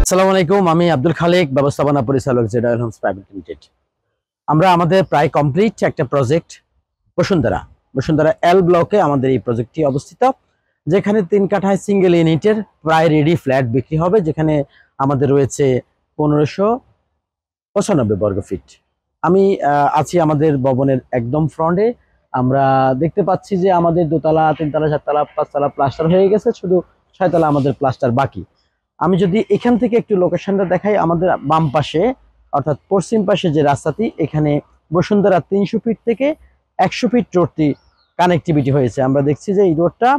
আসসালামু আলাইকুম, আমি আব্দুল খালেক, ব্যবস্থাপনা পরিচালক জেডায়েল হোমস প্রাইভেট লিমিটেড। আমরা আমাদের প্রায় কমপ্লিট একটা প্রজেক্ট বসুন্ধরা বসুন্ধরা এল ব্লকে আমাদের এই প্রজেক্টটি অবস্থিত, যেখানে 3 কাঠায় সিঙ্গেল ইউনিটের প্রায় রেডি ফ্ল্যাট বিক্রি হবে, যেখানে আমাদের রয়েছে 1595 বর্গ ফিট। আমি আছি আমাদের ভবনের একদম ফ্রন্টে। আমরা দেখতে পাচ্ছি যে আমাদের দোতলা, 3তলা, 4তলা, 5তলা প্লাস্টার হয়ে গেছে, শুধু 6তলা আমাদের প্লাস্টার বাকি। আমি যদি এখান থেকে একটু লোকেশনটা দেখাই, আমাদের বাম পাশে অর্থাৎ পশ্চিম পাশে যে রাস্তাটি, এখানে বসুন্ধরা 300 ফিট থেকে 100 ফিট রোডটি কানেক্টিভিটি হয়েছে। আমরা দেখছি যে এই রোডটা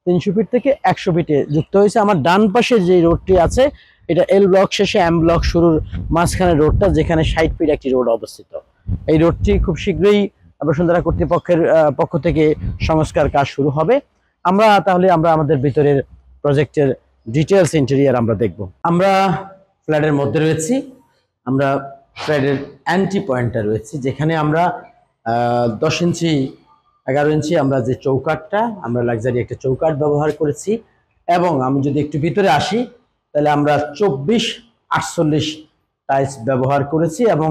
300 ফিট থেকে 100 ফিটে যুক্ত হয়েছে। আমার ডান পাশে যে রোডটি আছে, এটা এল ব্লক শেষে এম ব্লক শুরুর মাঝখানে রোডটা, যেখানে 60 ফিট একটি রোড অবস্থিত। এই রোডটি খুব শীঘ্রই বসুন্ধরা কর্তৃপক্ষের পক্ষ থেকে সংস্কার কাজ শুরু হবে। তাহলে আমরা আমাদের ভিতরের প্রজেক্টের ডিটেলস ইন্টেরিয়ার আমরা দেখব। আমরা ফ্ল্যাটের মধ্যে রয়েছি, আমরা ফ্ল্যাটের অ্যান্টি পয়েন্টটা রয়েছি, যেখানে আমরা 10 ইঞ্চি 11 ইঞ্চি আমরা যে চৌকাঠটা, আমরা লাক্সারি একটা চৌকাঠ ব্যবহার করেছি। এবং আমি যদি একটু ভিতরে আসি, তাহলে আমরা 24-48 টাইলস ব্যবহার করেছি, এবং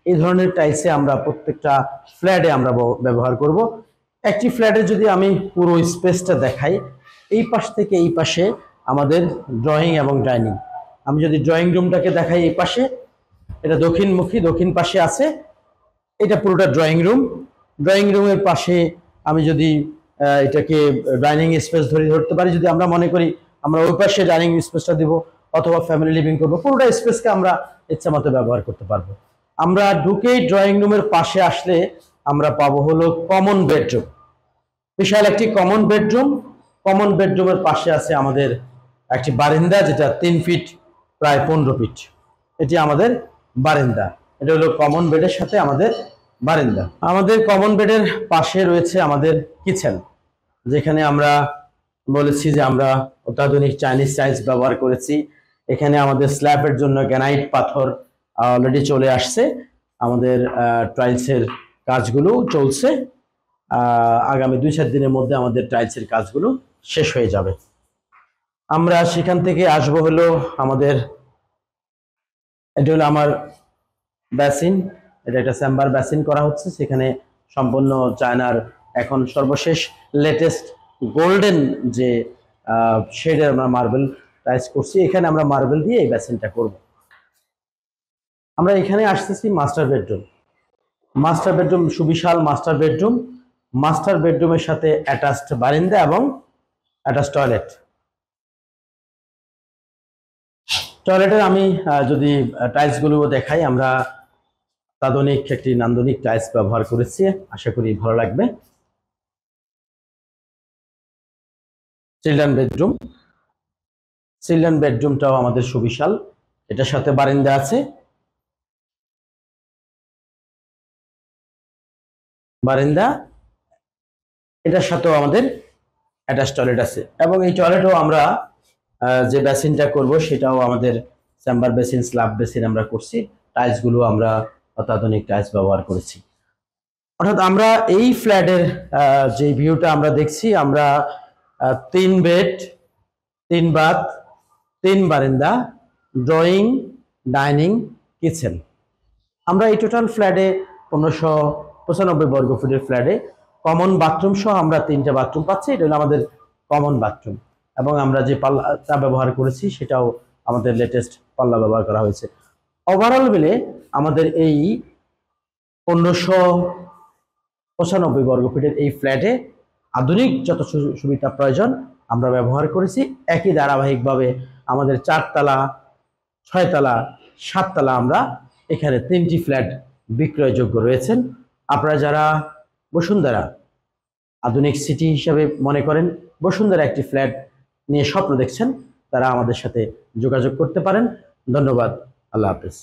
এই ধরনের টাইলসে আমরা প্রত্যেকটা ফ্ল্যাটে আমরা ব্যবহার করব। একটি ফ্ল্যাটে যদি আমি পুরো স্পেসটা দেখাই, এই পাশ থেকে এই পাশে আমাদের ড্রয়িং এবং ডাইনিং। আমি যদি ড্রয়িং রুমটাকে দেখাই, এই পাশে এটা দক্ষিণমুখী, দক্ষিণ পাশে আছে, এটা পুরোটা ড্রয়িং রুম। ড্রয়িং রুমের পাশে আমি যদি এটাকে ডাইনিং স্পেস ধরতে পারি, যদি আমরা মনে করি আমরা ওই পাশে ডাইনিং স্পেসটা দিব অথবা ফ্যামিলি লিভিং করবো, পুরোটা স্পেসকে আমরা ইচ্ছা মতো ব্যবহার করতে পারবো। আমরা ঢুকেই ড্রয়িং রুমের পাশে আসলে আমরা পাবো হলো কমন বেডরুম, বিশাল একটি কমন বেডরুম। কমন বেডরুমের পাশে আছে আমাদের একটি বারান্দা, যেটা 3 ফিট প্রায় 15 ফিট। এটি আমাদের বারান্দা, এটা হলো কমন বেডের সাথে আমাদের বারান্দা। আমাদের কমন বেডের পাশে রয়েছে আমাদের কিচেন, যেখানে আমরা বলেছি যে আমরা অত্যাধুনিক চাইনিজ টাইলস ব্যবহার করেছি। এখানে আমাদের স্ল্যাবের জন্য গ্রানাইট পাথর অলরেডি চলে আসছে, আমাদের টাইলসের কাজগুলো চলছে। আগামী 2-4 দিনের মধ্যে আমাদের টাইলসের কাজগুলো শেষ হয়ে যাবে। আমরা সেখান থেকে আসবো হলো আমাদের, এটা হলো আমার বেসিন, এটা একটা চেম্বার বেসিন করা হচ্ছে, সেখানে সম্পূর্ণ চায়নার এখন সর্বশেষ লেটেস্ট গোল্ডেন যে শেডের আমরা মার্বেল টাইলস করছি, এখানে আমরা মার্বেল দিয়ে এই বেসিনটা করব। আমরা এখানে আসতেছি মাস্টার বেডরুম। মাস্টার বেডরুম সুবিশাল মাস্টার বেডরুম, মাস্টার বেডরুমের সাথে অ্যাটাচড বারান্দা এবং অ্যাটাচ টয়লেট। টয়লেটের আমি যদি টাইলসগুলো দেখাই, আমরা আধুনিক একটি নান্দনিক টাইলস ব্যবহার করেছি, আশা করি ভালো লাগবে। চিলড্রেন বেডরুম, চিলড্রেন বেডরুমটাও আমাদের সুবিশাল, এটার সাথে বারান্দা আছে, বারান্দা, এটার সাথেও আমাদের অ্যাটাচ টয়লেট আছে। এবং এই টয়লেটও আমরা যে বেসিনটা করব সেটাও আমাদের চেম্বার বেসিন, স্ল্যাব বেসিন আমরা করছি। টাইলসগুলো আমরা অত্যাধুনিক টাইলস ব্যবহার করেছি। অর্থাৎ আমরা এই ফ্ল্যাটের যে ভিউটা আমরা দেখছি, আমরা 3 বেড, 3 বাথ, 3 বারান্দা, ড্রয়িং, ডাইনিং, কিচেন। আমরা এই টোটাল ফ্ল্যাটে 1595 বর্গ ফুটের ফ্ল্যাটে কমন বাথরুম সহ আমরা 3টা বাথরুম পাচ্ছি। এটা হলো আমাদের কমন বাথরুম, এবং আমরা যে পাল্লাটা ব্যবহার করেছি সেটাও আমাদের লেটেস্ট পাল্লা ব্যবহার করা হয়েছে। ওভারঅল মিলে আমাদের এই 1595 বর্গ ফিটের এই ফ্ল্যাটে আধুনিক যত সুবিধা প্রয়োজন আমরা ব্যবহার করেছি। একই ধারাবাহিকভাবে আমাদের 4তলা, 6তলা, 7তলা আমরা এখানে 3টি ফ্ল্যাট বিক্রয়যোগ্য রয়েছেন। আপনারা যারা বসুন্ধরা আধুনিক সিটি হিসাবে মনে করেন, বসুন্ধরা একটি ফ্ল্যাট নিয়ে স্বপ্ন দেখছেন, তারা আমাদের সাথে যোগাযোগ করতে পারেন। ধন্যবাদ, আল্লাহ হাফেজ।